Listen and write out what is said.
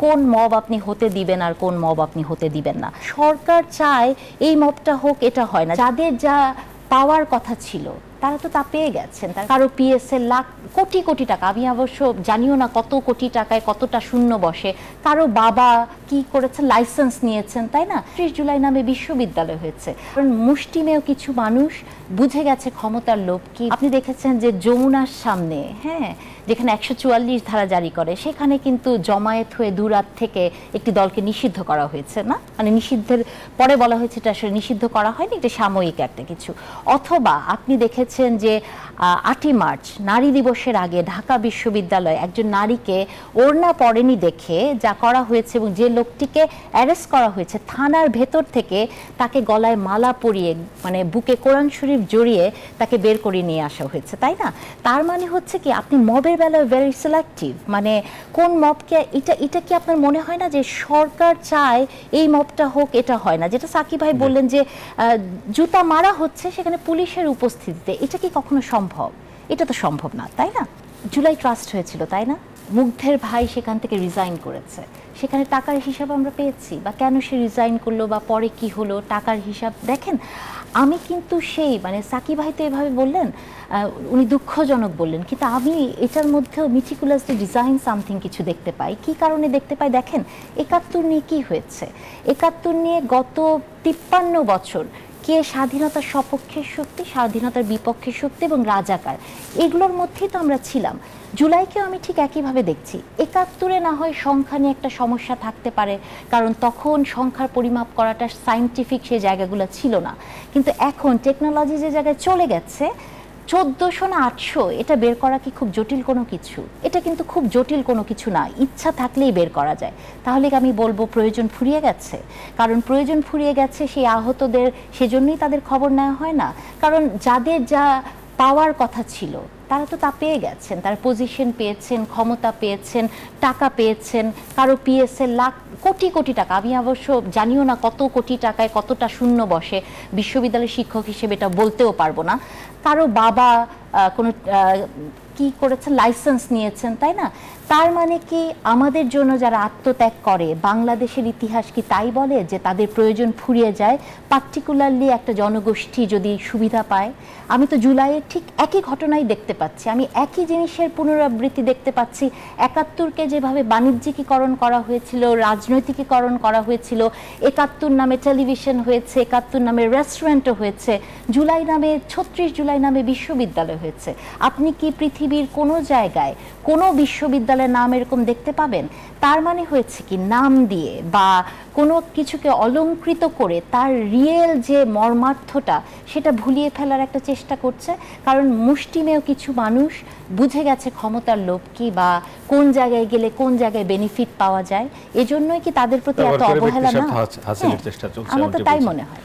কোন মব আপনি হতে দিবেন আর কোন মব আপনি হতে দিবেন না। সরকার চায় এই মবটা হোক, এটা হয় না। যাদের যা পাওয়ার কথা ছিল তারা তো তা পেয়ে গেছেন। কারো পিএসএ লাখ কোটি কোটি টাকা, আমি অবশ্য জানিও না কত কোটি টাকায় কতটা শূন্য বসে। কারো বাবা কি করেছেন, লাইসেন্স নিয়েছেন, তাই না? 30 জুলাই নামে বিশ্ববিদ্যালয় হয়েছে, কারণ মুষ্টিমেয় কিছু মানুষ বুঝে গেছে ক্ষমতার লোভ কি। আপনি দেখেছেন যে যমুনার সামনে, হ্যাঁ, যেখানে 144 ধারা জারি করে, সেখানে কিন্তু জমায়েত হয়ে দুরাত থেকে একটি দলকে নিষিদ্ধ করা হয়েছে না, মানে নিষিদ্ধের পরে বলা হয়েছে এটা আসলে নিষিদ্ধ করা হয়নি, এটা সাময়িক একটা কিছু। অথবা আপনি দেখেছেন যে 8ই মার্চ নারী দিবসের আগে ঢাকা বিশ্ববিদ্যালয়ে একজন নারীকে ওড়না পরেনি দেখে যা করা হয়েছে, এবং যে লোকটিকে অ্যারেস্ট করা হয়েছে থানার ভেতর থেকে, তাকে গলায় মালা পরিয়ে, মানে বুকে কোরআন শরীফ জড়িয়ে তাকে বের করে নিয়ে আসা হয়েছে, তাই না? তার মানে হচ্ছে কি, আপনি মবের বেলায় ভেরি সিলেক্টিভ, মানে কোন মবকে, এটা কি আপনার মনে হয় না যে সরকার চায় এই মবটা হোক, এটা হয় না? যেটা সাকিব ভাই বললেন যে জুতা মারা হচ্ছে সেখানে পুলিশের উপস্থিতিতে, এটা কি কখনো সম্ভব? এটা তো সম্ভব না, তাই না? জুলাই ট্রাস্ট হয়েছিল, তাই না? মুগ্ধের ভাই সেখান থেকে রিজাইন করেছে, সেখানে টাকার হিসাব আমরা পেয়েছি, বা কেন সে রিজাইন করলো বা পরে কি হলো, টাকার হিসাব দেখেন। আমি কিন্তু সেই, মানে সাকিব ভাই তো এভাবে বললেন, উনি দুঃখজনক বললেন, কিন্তু আমি এটার মধ্যেও মিটিকুলাসলি ডিজাইন সামথিং কিছু দেখতে পাই। কি কারণে দেখতে পাই দেখেন, 71 নিয়ে কি হয়েছে, 71 নিয়ে গত 53 বছর কে স্বাধীনতার সপক্ষের শক্তি, স্বাধীনতার বিপক্ষের শক্তি এবং রাজাকার, এগুলোর মধ্যেই তো আমরা ছিলাম। জুলাইকেও আমি ঠিক একইভাবে দেখছি। 71-এ না হয় সংখ্যা নিয়ে একটা সমস্যা থাকতে পারে, কারণ তখন সংখ্যার পরিমাপ করাটা সায়েন্টিফিক সেই জায়গাগুলো ছিল না, কিন্তু এখন টেকনোলজি যে জায়গায় চলে গেছে, 1400 না 800, এটা বের করা কি খুব জটিল কোনো কিছু? এটা কিন্তু খুব জটিল কোনো কিছু না, ইচ্ছা থাকলেই বের করা যায়। তাহলে আমি বলবো প্রয়োজন ফুরিয়ে গেছে, কারণ প্রয়োজন ফুরিয়ে গেছে সেই আহতদের, সেজন্যই তাদের খবর নেওয়া হয় না। কারণ যাদের যা পাওয়ার কথা ছিল তারা তো তা পেয়ে গেছেন, তার পজিশন পেয়েছেন, ক্ষমতা পেয়েছেন, টাকা পেয়েছেন। কারো পিএসএ লাখ কোটি কোটি টাকা, আমি অবশ্য জানিও না কত কোটি টাকায় কতটা শূন্য বসে, বিশ্ববিদ্যালয়ের শিক্ষক হিসেবে এটা বলতেও পারবো না। কারো বাবা কোনো কি করেছেন, লাইসেন্স নিয়েছেন, তাই না? তার মানে কি আমাদের জন্য যারা আত্মত্যাগ করে, বাংলাদেশের ইতিহাস কি তাই বলে যে তাদের প্রয়োজন ফুরিয়ে যায়, পার্টিকুলারলি একটা জনগোষ্ঠী যদি সুবিধা পায়? আমি তো জুলাইয়ের ঠিক একই ঘটনাই দেখতে পাচ্ছি, আমি একই জিনিসের পুনরাবৃত্তি দেখতে পাচ্ছি। 71-কে যেভাবে বাণিজ্যিকীকরণ করা হয়েছিল, রাজনৈতিকীকরণ করা হয়েছিল, 71 নামে টেলিভিশন হয়েছে, 71 নামে রেস্টুরেন্টও হয়েছে, জুলাই নামে 36 জুলাই নামে বিশ্ববিদ্যালয় হয়েছে। আপনি কি পৃথিবীর কোনো জায়গায় কোনো বিশ্ববিদ্যালয়ের নাম এরকম দেখতে পাবেন? তার মানে হয়েছে কি, নাম দিয়ে বা কোনো কিছুকে অলংকৃত করে তার রিয়েল যে মর্মার্থটা সেটা ভুলিয়ে ফেলার একটা চেষ্টা করছে। কারণ মুষ্টিমেয় কিছু মানুষ বুঝে গেছে ক্ষমতার লোভ কি, বা কোন জায়গায় গেলে কোন জায়গায় বেনিফিট পাওয়া যায়, এজন্যই কি তাদের প্রতি এত অবহেলা না? আমার তো তাই মনে হয়।